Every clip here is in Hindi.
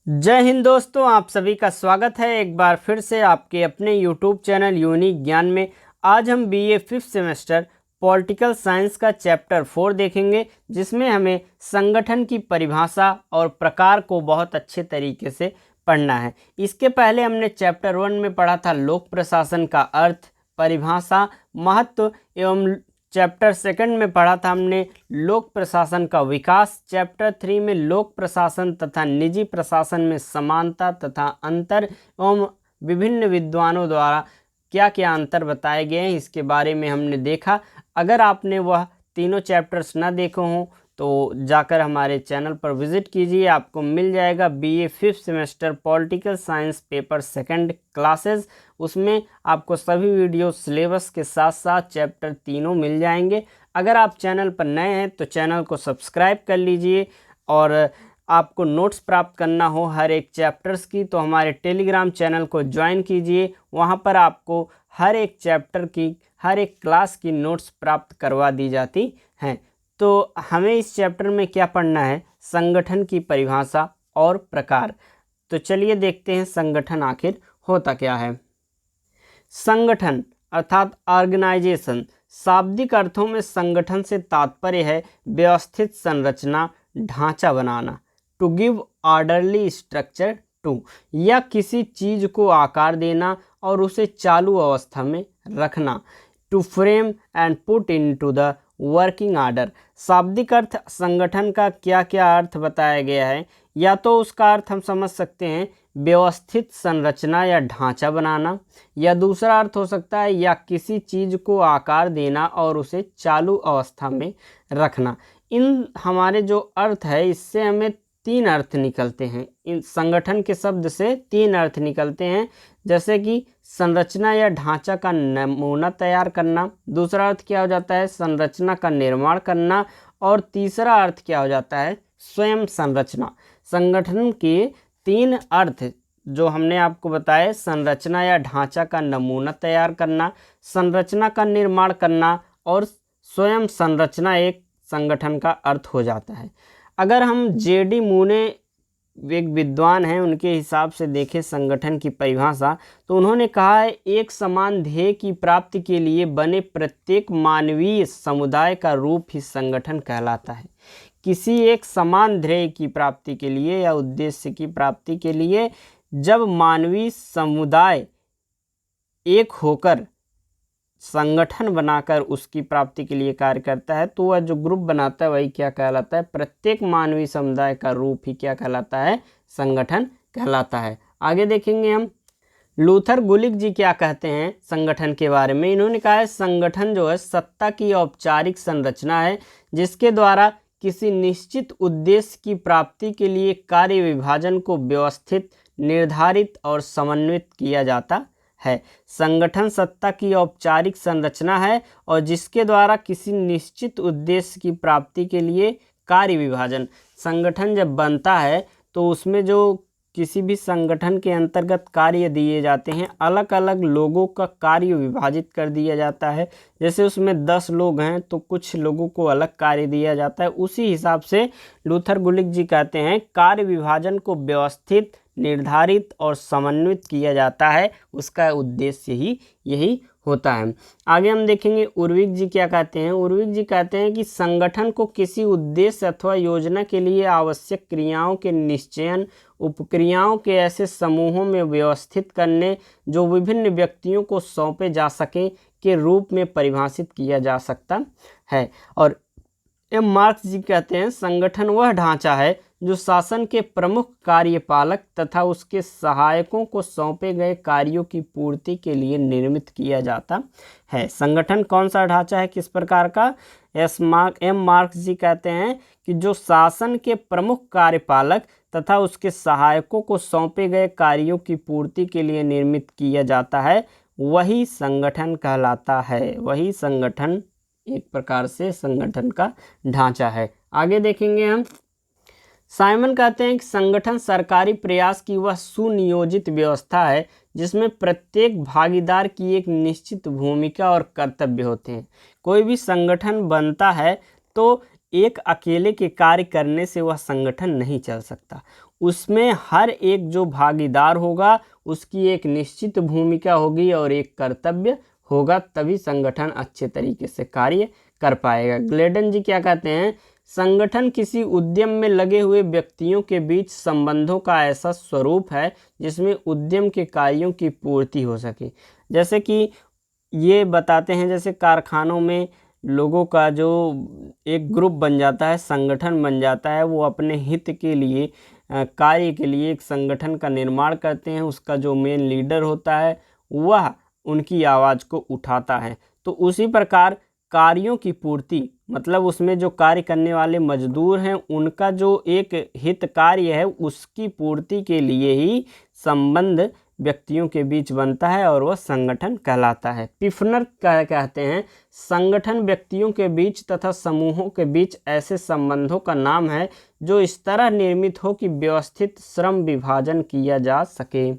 जय हिंद दोस्तों, आप सभी का स्वागत है एक बार फिर से आपके अपने यूट्यूब चैनल यूनिक ज्ञान में। आज हम BA 5th semester political science का चैप्टर 4 देखेंगे, जिसमें हमें संगठन की परिभाषा और प्रकार को बहुत अच्छे तरीके से पढ़ना है। इसके पहले हमने चैप्टर 1 में पढ़ा था लोक प्रशासन का अर्थ, परिभाषा, महत्व एवं चैप्टर 2 में पढ़ा था हमने लोक प्रशासन का विकास। चैप्टर 3 में लोक प्रशासन तथा निजी प्रशासन में समानता तथा अंतर एवं विभिन्न विद्वानों द्वारा क्या क्या अंतर बताए गए हैं इसके बारे में हमने देखा। अगर आपने वह तीनों चैप्टर्स ना देखे हों तो जाकर हमारे चैनल पर विजिट कीजिए, आपको मिल जाएगा BA 5th semester political science paper 2 classes. उसमें आपको सभी वीडियो सिलेबस के साथ साथ चैप्टर तीनों मिल जाएंगे। अगर आप चैनल पर नए हैं तो चैनल को सब्सक्राइब कर लीजिए, और आपको नोट्स प्राप्त करना हो हर एक चैप्टर्स की तो हमारे टेलीग्राम चैनल को ज्वाइन कीजिए। वहां पर आपको हर एक चैप्टर की, हर एक क्लास की नोट्स प्राप्त करवा दी जाती हैं। तो हमें इस चैप्टर में क्या पढ़ना है, संगठन की परिभाषा और प्रकार। तो चलिए देखते हैं संगठन आखिर होता क्या है। संगठन अर्थात ऑर्गेनाइजेशन, शाब्दिक अर्थों में संगठन से तात्पर्य है व्यवस्थित संरचना, ढांचा बनाना। To give orderly structure to, या किसी चीज को आकार देना और उसे चालू अवस्था में रखना। To frame and put into the working order. शाब्दिक अर्थ संगठन का क्या क्या अर्थ बताया गया है, या तो उसका अर्थ हम समझ सकते हैं व्यवस्थित संरचना या ढांचा बनाना, या दूसरा अर्थ हो सकता है या किसी चीज को आकार देना और उसे चालू अवस्था में रखना। इन हमारे जो अर्थ है इससे हमें 3 अर्थ निकलते हैं। इन संगठन के शब्द से 3 अर्थ निकलते हैं, जैसे कि संरचना या ढांचा का नमूना तैयार करना, दूसरा अर्थ क्या हो जाता है संरचना का निर्माण करना, और तीसरा अर्थ क्या हो जाता है स्वयं संरचना। संगठन के 3 अर्थ जो हमने आपको बताए, संरचना या ढांचा का नमूना तैयार करना, संरचना का निर्माण करना और स्वयं संरचना एक संगठन का अर्थ हो जाता है। अगर हम जेडी मूने एक विद्वान हैं, उनके हिसाब से देखें संगठन की परिभाषा, तो उन्होंने कहा है एक समान ध्येय की प्राप्ति के लिए बने प्रत्येक मानवीय समुदाय का रूप ही संगठन कहलाता है। किसी एक समान ध्येय की प्राप्ति के लिए या उद्देश्य की प्राप्ति के लिए जब मानवीय समुदाय एक होकर संगठन बनाकर उसकी प्राप्ति के लिए कार्य करता है, तो वह जो ग्रुप बनाता है वही क्या कहलाता है, प्रत्येक मानवीय समुदाय का रूप ही क्या कहलाता है, संगठन कहलाता है। आगे देखेंगे हम लूथर गुलिक जी क्या कहते हैं संगठन के बारे में। इन्होंने कहा है संगठन जो है सत्ता की औपचारिक संरचना है जिसके द्वारा किसी निश्चित उद्देश्य की प्राप्ति के लिए कार्य विभाजन को व्यवस्थित, निर्धारित और समन्वित किया जाता है। संगठन सत्ता की औपचारिक संरचना है और जिसके द्वारा किसी निश्चित उद्देश्य की प्राप्ति के लिए कार्य विभाजन। संगठन जब बनता है तो उसमें जो किसी भी संगठन के अंतर्गत कार्य दिए जाते हैं, अलग अलग लोगों का कार्य विभाजित कर दिया जाता है। जैसे उसमें 10 लोग हैं तो कुछ लोगों को अलग कार्य दिया जाता है। उसी हिसाब से लूथर गुलिक जी कहते हैं कार्य विभाजन को व्यवस्थित, निर्धारित और समन्वित किया जाता है, उसका उद्देश्य ही यही होता है। आगे हम देखेंगे उर्विक जी क्या कहते हैं। उर्विक जी कहते हैं कि संगठन को किसी उद्देश्य अथवा योजना के लिए आवश्यक क्रियाओं के निश्चयन, उपक्रियाओं के ऐसे समूहों में व्यवस्थित करने जो विभिन्न व्यक्तियों को सौंपे जा सके के रूप में परिभाषित किया जा सकता है। और एम मार्क्स जी कहते हैं संगठन वह ढांचा है जो शासन के प्रमुख कार्यपालक तथा उसके सहायकों को सौंपे गए कार्यों की पूर्ति के लिए निर्मित किया जाता है। संगठन कौन सा ढांचा है, किस प्रकार का? एम मार्क्स जी कहते हैं कि जो शासन के प्रमुख कार्यपालक तथा उसके सहायकों को सौंपे गए कार्यों की पूर्ति के लिए निर्मित किया जाता है, वही संगठन कहलाता है। वही संगठन एक प्रकार से संगठन का ढांचा है। आगे देखेंगे हम साइमन कहते हैं कि संगठन सरकारी प्रयास की वह सुनियोजित व्यवस्था है जिसमें प्रत्येक भागीदार की एक निश्चित भूमिका और कर्तव्य होते हैं। कोई भी संगठन बनता है तो एक अकेले के कार्य करने से वह संगठन नहीं चल सकता। उसमें हर एक जो भागीदार होगा उसकी एक निश्चित भूमिका होगी और एक कर्तव्य होगा, तभी संगठन अच्छे तरीके से कार्य कर पाएगा। ग्लेडन जी क्या कहते हैं, संगठन किसी उद्यम में लगे हुए व्यक्तियों के बीच संबंधों का ऐसा स्वरूप है जिसमें उद्यम के कार्यों की पूर्ति हो सके। जैसे कि ये बताते हैं, जैसे कारखानों में लोगों का जो एक ग्रुप बन जाता है, संगठन बन जाता है, वो अपने हित के लिए कार्य के लिए एक संगठन का निर्माण करते हैं। उसका जो मेन लीडर होता है वह उनकी आवाज़ को उठाता है। तो उसी प्रकार कार्यों की पूर्ति, मतलब उसमें जो कार्य करने वाले मजदूर हैं उनका जो एक हित कार्य है उसकी पूर्ति के लिए ही संबंध व्यक्तियों के बीच बनता है और वह संगठन कहलाता है। पिफनर क्या कहते हैं, संगठन व्यक्तियों के बीच तथा समूहों के बीच ऐसे संबंधों का नाम है जो इस तरह निर्मित हो कि व्यवस्थित श्रम विभाजन किया जा सके।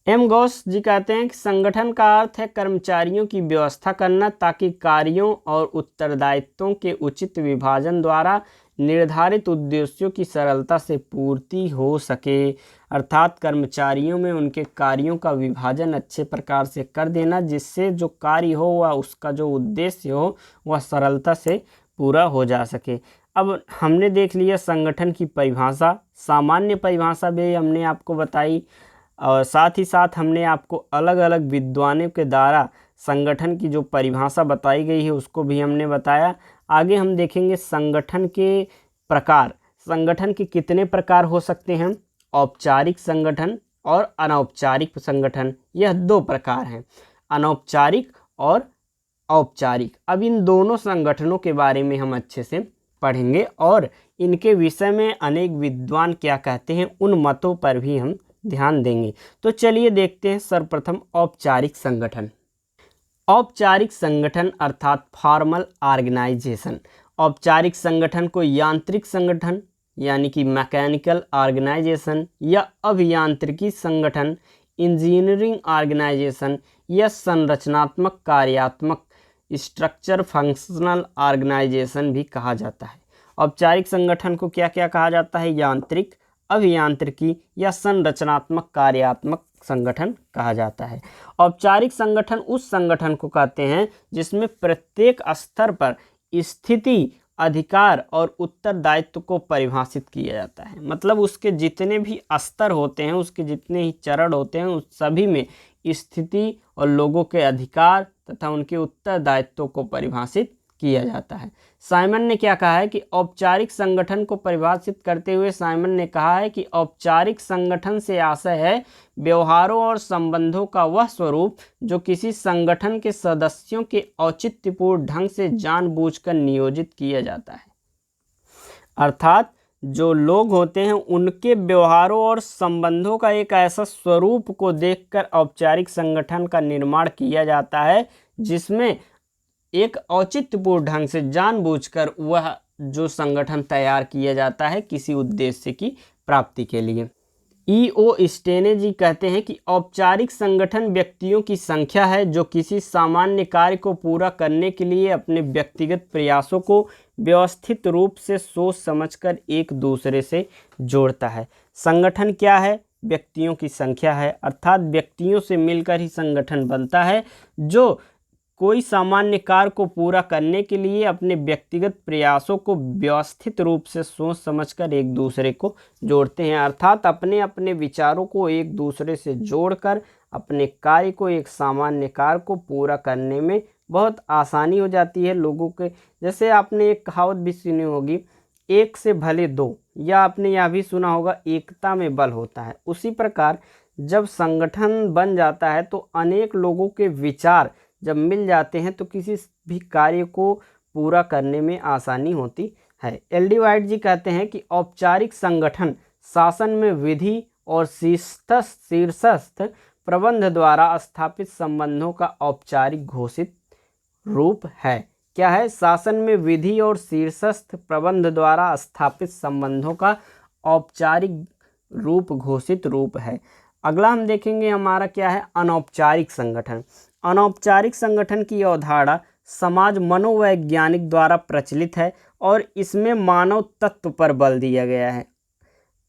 एम घोष जी कहते हैं कि संगठन का अर्थ है कर्मचारियों की व्यवस्था करना ताकि कार्यों और उत्तरदायित्वों के उचित विभाजन द्वारा निर्धारित उद्देश्यों की सरलता से पूर्ति हो सके। अर्थात कर्मचारियों में उनके कार्यों का विभाजन अच्छे प्रकार से कर देना जिससे जो कार्य हो वह उसका जो उद्देश्य हो वह सरलता से पूरा हो जा सके। अब हमने देख लिया संगठन की परिभाषा, सामान्य परिभाषा भी हमने आपको बताई और साथ ही साथ हमने आपको अलग अलग विद्वानों के द्वारा संगठन की जो परिभाषा बताई गई है उसको भी हमने बताया। आगे हम देखेंगे संगठन के प्रकार, संगठन के कितने प्रकार हो सकते हैं, औपचारिक संगठन और अनौपचारिक संगठन, यह दो प्रकार हैं, अनौपचारिक और औपचारिक। अब इन दोनों संगठनों के बारे में हम अच्छे से पढ़ेंगे और इनके विषय में अनेक विद्वान क्या कहते हैं उन मतों पर भी हम ध्यान देंगे। तो चलिए देखते हैं सर्वप्रथम औपचारिक संगठन। औपचारिक संगठन अर्थात फॉर्मल ऑर्गेनाइजेशन। औपचारिक संगठन को यांत्रिक संगठन यानी कि मैकेनिकल ऑर्गेनाइजेशन या अभियांत्रिकी संगठन, इंजीनियरिंग ऑर्गेनाइजेशन या संरचनात्मक कार्यात्मक स्ट्रक्चर फंक्शनल ऑर्गेनाइजेशन भी कहा जाता है। औपचारिक संगठन को क्या क्या कहा जाता है, यांत्रिक, अभियांत्रिकी या संरचनात्मक कार्यात्मक संगठन कहा जाता है। औपचारिक संगठन उस संगठन को कहते हैं जिसमें प्रत्येक स्तर पर स्थिति, अधिकार और उत्तरदायित्व को परिभाषित किया जाता है। मतलब उसके जितने भी स्तर होते हैं, उसके जितने ही चरण होते हैं, उस सभी में स्थिति और लोगों के अधिकार तथा उनके उत्तरदायित्व को परिभाषित किया जाता है। साइमन ने क्या कहा है कि औपचारिक संगठन को परिभाषित करते हुए साइमन ने कहा है कि औपचारिक संगठन से आशय है व्यवहारों और संबंधों का वह स्वरूप जो किसी संगठन के सदस्यों के औचित्यपूर्ण ढंग से जानबूझकर नियोजित किया जाता है। अर्थात जो लोग होते हैं उनके व्यवहारों और संबंधों का एक ऐसा स्वरूप को देखकर औपचारिक संगठन का निर्माण किया जाता है जिसमें एक औचित्यपूर्ण ढंग से जानबूझकर वह जो संगठन तैयार किया जाता है किसी उद्देश्य की प्राप्ति के लिए। ई.ओ. स्टेने जी कहते हैं कि औपचारिक संगठन व्यक्तियों की संख्या है जो किसी सामान्य कार्य को पूरा करने के लिए अपने व्यक्तिगत प्रयासों को व्यवस्थित रूप से सोच समझकर एक दूसरे से जोड़ता है। संगठन क्या है, व्यक्तियों की संख्या है, अर्थात व्यक्तियों से मिलकर ही संगठन बनता है जो कोई सामान्य कार्य को पूरा करने के लिए अपने व्यक्तिगत प्रयासों को व्यवस्थित रूप से सोच समझकर एक दूसरे को जोड़ते हैं। अर्थात अपने अपने विचारों को एक दूसरे से जोड़कर अपने कार्य को, एक सामान्य कार्य को पूरा करने में बहुत आसानी हो जाती है लोगों के। जैसे आपने एक कहावत भी सुनी होगी, एक से भले दो, या आपने यह भी सुना होगा एकता में बल होता है। उसी प्रकार जब संगठन बन जाता है तो अनेक लोगों के विचार जब मिल जाते हैं तो किसी भी कार्य को पूरा करने में आसानी होती है। एल.डी. वाइट जी कहते हैं कि औपचारिक संगठन शासन में विधि और शीर्षस्थ प्रबंध द्वारा स्थापित संबंधों का औपचारिक घोषित रूप है। क्या है, शासन में विधि और शीर्षस्थ प्रबंध द्वारा स्थापित संबंधों का औपचारिक रूप घोषित रूप है। अगला हम देखेंगे हमारा क्या है, अनौपचारिक संगठन। अनौपचारिक संगठन की अवधारणा समाज मनोवैज्ञानिक द्वारा प्रचलित है और इसमें मानव तत्व पर बल दिया गया है।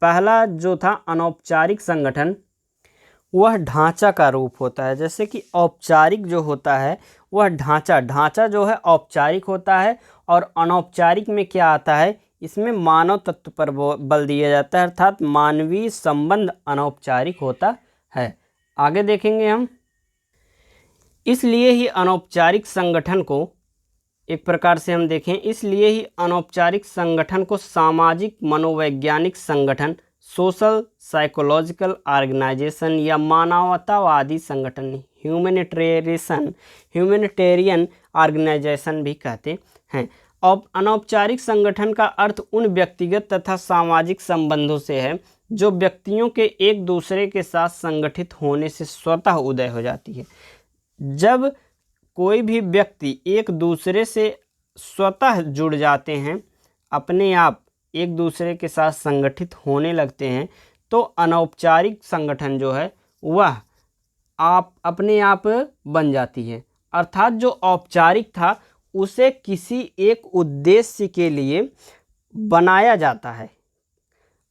पहला जो था अनौपचारिक संगठन, वह ढांचा का रूप होता है। जैसे कि औपचारिक जो होता है वह ढांचा जो है औपचारिक होता है, और अनौपचारिक में क्या आता है, इसमें मानव तत्व पर बल दिया जाता है, अर्थात मानवीय संबंध अनौपचारिक होता है। आगे देखेंगे हम। इसलिए ही अनौपचारिक संगठन को, एक प्रकार से हम देखें, इसलिए ही अनौपचारिक संगठन को सामाजिक मनोवैज्ञानिक संगठन, सोशल साइकोलॉजिकल ऑर्गेनाइजेशन या मानवतावादी संगठन, ह्यूमैनिटेरियन ऑर्गेनाइजेशन भी कहते हैं। और अनौपचारिक संगठन का अर्थ उन व्यक्तिगत तथा सामाजिक संबंधों से है जो व्यक्तियों के एक दूसरे के साथ संगठित होने से स्वतः उदय हो जाती है। जब कोई भी व्यक्ति एक दूसरे से स्वतः जुड़ जाते हैं, अपने आप एक दूसरे के साथ संगठित होने लगते हैं, तो अनौपचारिक संगठन जो है वह आप अपने आप बन जाती है। अर्थात जो औपचारिक था उसे किसी एक उद्देश्य के लिए बनाया जाता है,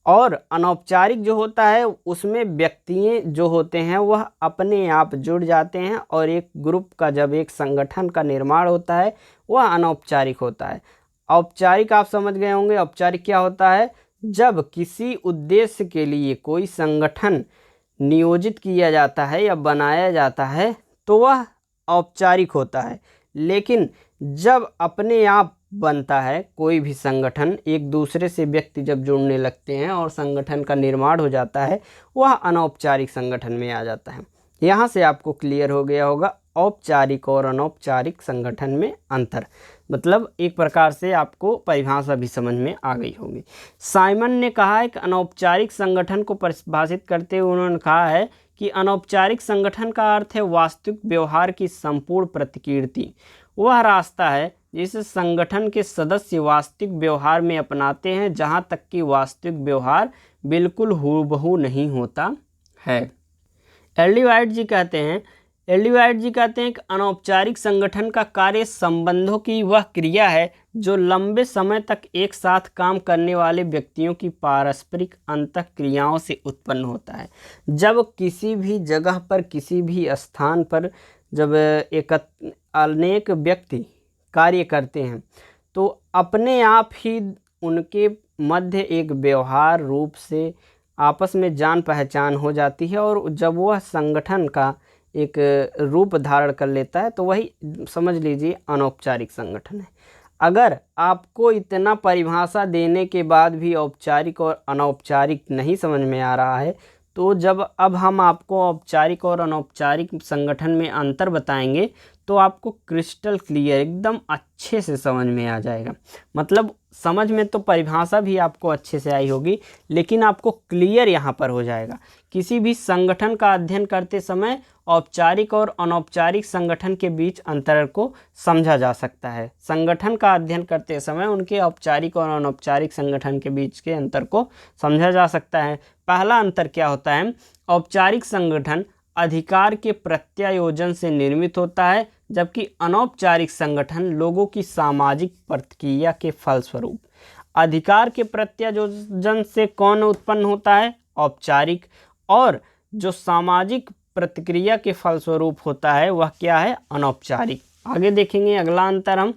और अनौपचारिक जो होता है उसमें व्यक्ति जो होते हैं वह अपने आप जुड़ जाते हैं, और एक ग्रुप का, जब एक संगठन का निर्माण होता है वह अनौपचारिक होता है। औपचारिक आप समझ गए होंगे। औपचारिक क्या होता है, जब किसी उद्देश्य के लिए कोई संगठन नियोजित किया जाता है या बनाया जाता है तो वह औपचारिक होता है। लेकिन जब अपने आप बनता है कोई भी संगठन, एक दूसरे से व्यक्ति जब जुड़ने लगते हैं और संगठन का निर्माण हो जाता है, वह अनौपचारिक संगठन में आ जाता है। यहाँ से आपको क्लियर हो गया होगा औपचारिक और अनौपचारिक संगठन में अंतर, मतलब एक प्रकार से आपको परिभाषा भी समझ में आ गई होगी। साइमन ने कहा है कि अनौपचारिक संगठन को परिभाषित करते हुए उन्होंने कहा है कि अनौपचारिक संगठन का अर्थ है वास्तविक व्यवहार की संपूर्ण प्रतिकृति। वह रास्ता है जिसे संगठन के सदस्य वास्तविक व्यवहार में अपनाते हैं, जहाँ तक कि वास्तविक व्यवहार बिल्कुल हूबहू नहीं होता है। एल डी वाइट जी कहते हैं कि अनौपचारिक संगठन का कार्य संबंधों की वह क्रिया है जो लंबे समय तक एक साथ काम करने वाले व्यक्तियों की पारस्परिक अंतःक्रियाओं से उत्पन्न होता है। जब किसी भी जगह पर, किसी भी स्थान पर जब अनेक व्यक्ति कार्य करते हैं तो अपने आप ही उनके मध्य एक व्यवहार रूप से आपस में जान पहचान हो जाती है, और जब वह संगठन का एक रूप धारण कर लेता है तो वही समझ लीजिए अनौपचारिक संगठन है। अगर आपको इतना परिभाषा देने के बाद भी औपचारिक और अनौपचारिक नहीं समझ में आ रहा है, तो अब हम आपको औपचारिक और अनौपचारिक संगठन में अंतर बताएंगे तो आपको क्रिस्टल क्लियर एकदम अच्छे से समझ में आ जाएगा। मतलब समझ में तो परिभाषा भी आपको अच्छे से आई होगी, लेकिन आपको क्लियर यहाँ पर हो जाएगा। किसी भी संगठन का अध्ययन करते समय औपचारिक और अनौपचारिक संगठन के बीच अंतर को समझा जा सकता है। संगठन का अध्ययन करते समय उनके औपचारिक और अनौपचारिक संगठन के बीच के अंतर को समझा जा सकता है। पहला अंतर क्या होता है, औपचारिक संगठन अधिकार के प्रत्यायोजन से निर्मित होता है, जबकि अनौपचारिक संगठन लोगों की सामाजिक प्रतिक्रिया के फलस्वरूप। अधिकार के प्रत्यायोजन से कौन उत्पन्न होता है, औपचारिक, और जो सामाजिक प्रतिक्रिया के फलस्वरूप होता है वह क्या है, अनौपचारिक। आगे देखेंगे अगला अंतर हम।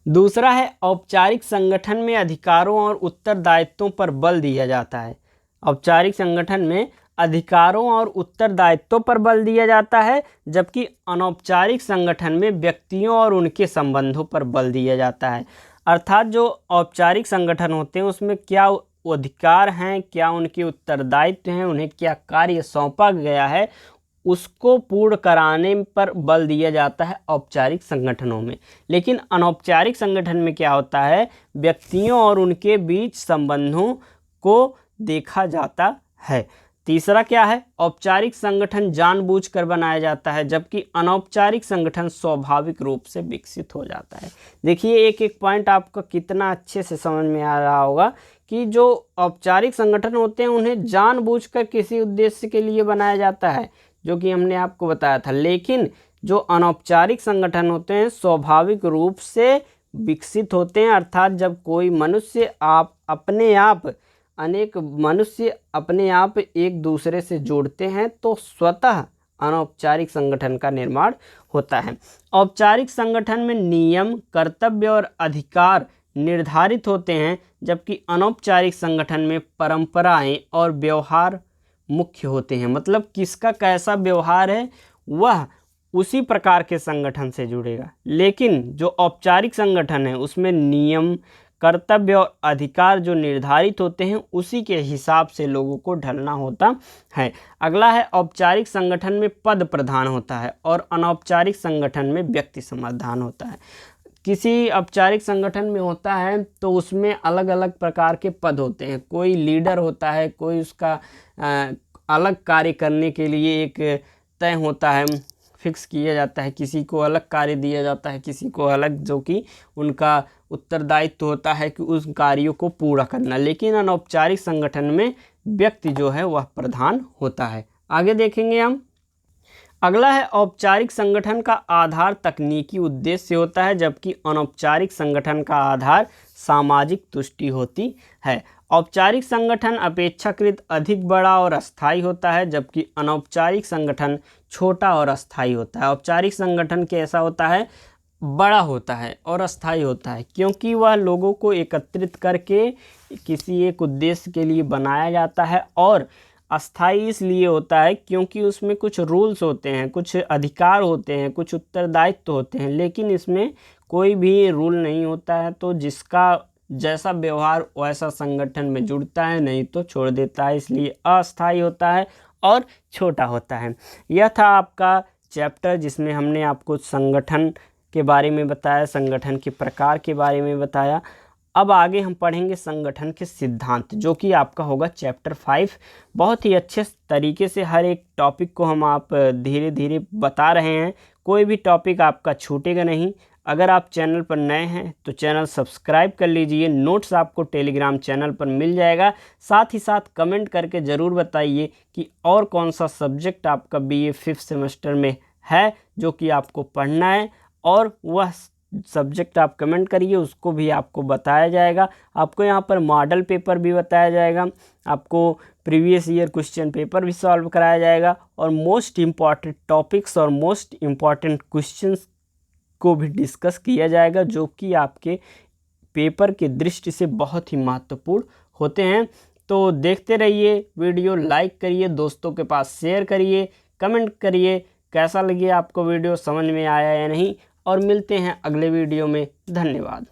दूसरा है औपचारिक संगठन में अधिकारों और उत्तरदायित्वों पर बल दिया जाता है। औपचारिक संगठन में अधिकारों और उत्तरदायित्वों पर बल दिया जाता है, जबकि अनौपचारिक संगठन में व्यक्तियों और उनके संबंधों पर बल दिया जाता है। अर्थात जो औपचारिक संगठन होते हैं उसमें क्या अधिकार हैं, क्या उनके उत्तरदायित्व हैं, उन्हें क्या कार्य सौंपा गया है, उसको पूर्ण कराने पर बल दिया जाता है औपचारिक संगठनों में। लेकिन अनौपचारिक संगठन में क्या होता है, व्यक्तियों और उनके बीच संबंधों को देखा जाता है। तीसरा क्या है, औपचारिक संगठन जानबूझकर बनाया जाता है, जबकि अनौपचारिक संगठन स्वाभाविक रूप से विकसित हो जाता है। देखिए एक एक पॉइंट आपको कितना अच्छे से समझ में आ रहा होगा कि जो औपचारिक संगठन होते हैं उन्हें जानबूझकर किसी उद्देश्य के लिए बनाया जाता है, जो कि हमने आपको बताया था। लेकिन जो अनौपचारिक संगठन होते हैं स्वाभाविक रूप से विकसित होते हैं, अर्थात जब कोई मनुष्य अपने आप अनेक मनुष्य अपने आप एक दूसरे से जुड़ते हैं तो स्वतः अनौपचारिक संगठन का निर्माण होता है। औपचारिक संगठन में नियम, कर्तव्य और अधिकार निर्धारित होते हैं, जबकि अनौपचारिक संगठन में परंपराएं और व्यवहार मुख्य होते हैं। मतलब किसका कैसा व्यवहार है वह उसी प्रकार के संगठन से जुड़ेगा, लेकिन जो औपचारिक संगठन है उसमें नियम, कर्तव्य और अधिकार जो निर्धारित होते हैं उसी के हिसाब से लोगों को ढलना होता है। अगला है, औपचारिक संगठन में पद प्रधान होता है और अनौपचारिक संगठन में व्यक्ति समाधान होता है। किसी औपचारिक संगठन में होता है तो उसमें अलग अलग प्रकार के पद होते हैं। कोई लीडर होता है, कोई उसका अलग कार्य करने के लिए एक तय होता है, फिक्स किया जाता है। किसी को अलग कार्य दिया जाता है, किसी को अलग, जो कि उनका उत्तरदायित्व होता है कि उस कार्यों को पूरा करना। लेकिन अनौपचारिक संगठन में व्यक्ति जो है वह प्रधान होता है। आगे देखेंगे हम। अगला है, औपचारिक संगठन का आधार तकनीकी उद्देश्य होता है, जबकि अनौपचारिक संगठन का आधार सामाजिक तुष्टि होती है। औपचारिक संगठन अपेक्षाकृत अधिक बड़ा और अस्थायी होता है, जबकि अनौपचारिक संगठन छोटा और अस्थायी होता है। औपचारिक संगठन कैसा होता है, बड़ा होता है और अस्थायी होता है, क्योंकि वह लोगों को एकत्रित करके किसी एक उद्देश्य के लिए बनाया जाता है। और अस्थायी इसलिए होता है क्योंकि उसमें कुछ रूल्स होते हैं, कुछ अधिकार होते हैं, कुछ उत्तरदायित्व होते हैं, लेकिन इसमें कोई भी रूल नहीं होता है। तो जिसका जैसा व्यवहार वैसा संगठन में जुड़ता है, नहीं तो छोड़ देता है, इसलिए अस्थायी होता है और छोटा होता है। यह था आपका चैप्टर जिसमें हमने आपको संगठन के बारे में बताया, संगठन के प्रकार के बारे में बताया। अब आगे हम पढ़ेंगे संगठन के सिद्धांत, जो कि आपका होगा चैप्टर 5। बहुत ही अच्छे तरीके से हर एक टॉपिक को हम आप धीरे धीरे बता रहे हैं, कोई भी टॉपिक आपका छूटेगा नहीं। अगर आप चैनल पर नए हैं तो चैनल सब्सक्राइब कर लीजिए। नोट्स आपको टेलीग्राम चैनल पर मिल जाएगा। साथ ही साथ कमेंट करके ज़रूर बताइए कि और कौन सा सब्जेक्ट आपका BA 5th सेमेस्टर में है जो कि आपको पढ़ना है, और वह सब्जेक्ट आप कमेंट करिए, उसको भी आपको बताया जाएगा। आपको यहाँ पर मॉडल पेपर भी बताया जाएगा, आपको प्रीवियस ईयर क्वेश्चन पेपर भी सॉल्व कराया जाएगा, और मोस्ट इम्पॉर्टेंट टॉपिक्स और मोस्ट इम्पॉर्टेंट क्वेश्चंस को भी डिस्कस किया जाएगा, जो कि आपके पेपर के दृष्टि से बहुत ही महत्वपूर्ण होते हैं। तो देखते रहिए वीडियो, लाइक करिए, दोस्तों के पास शेयर करिए, कमेंट करिए कैसा लगे आपको वीडियो, समझ में आया या नहीं, और मिलते हैं अगले वीडियो में। धन्यवाद।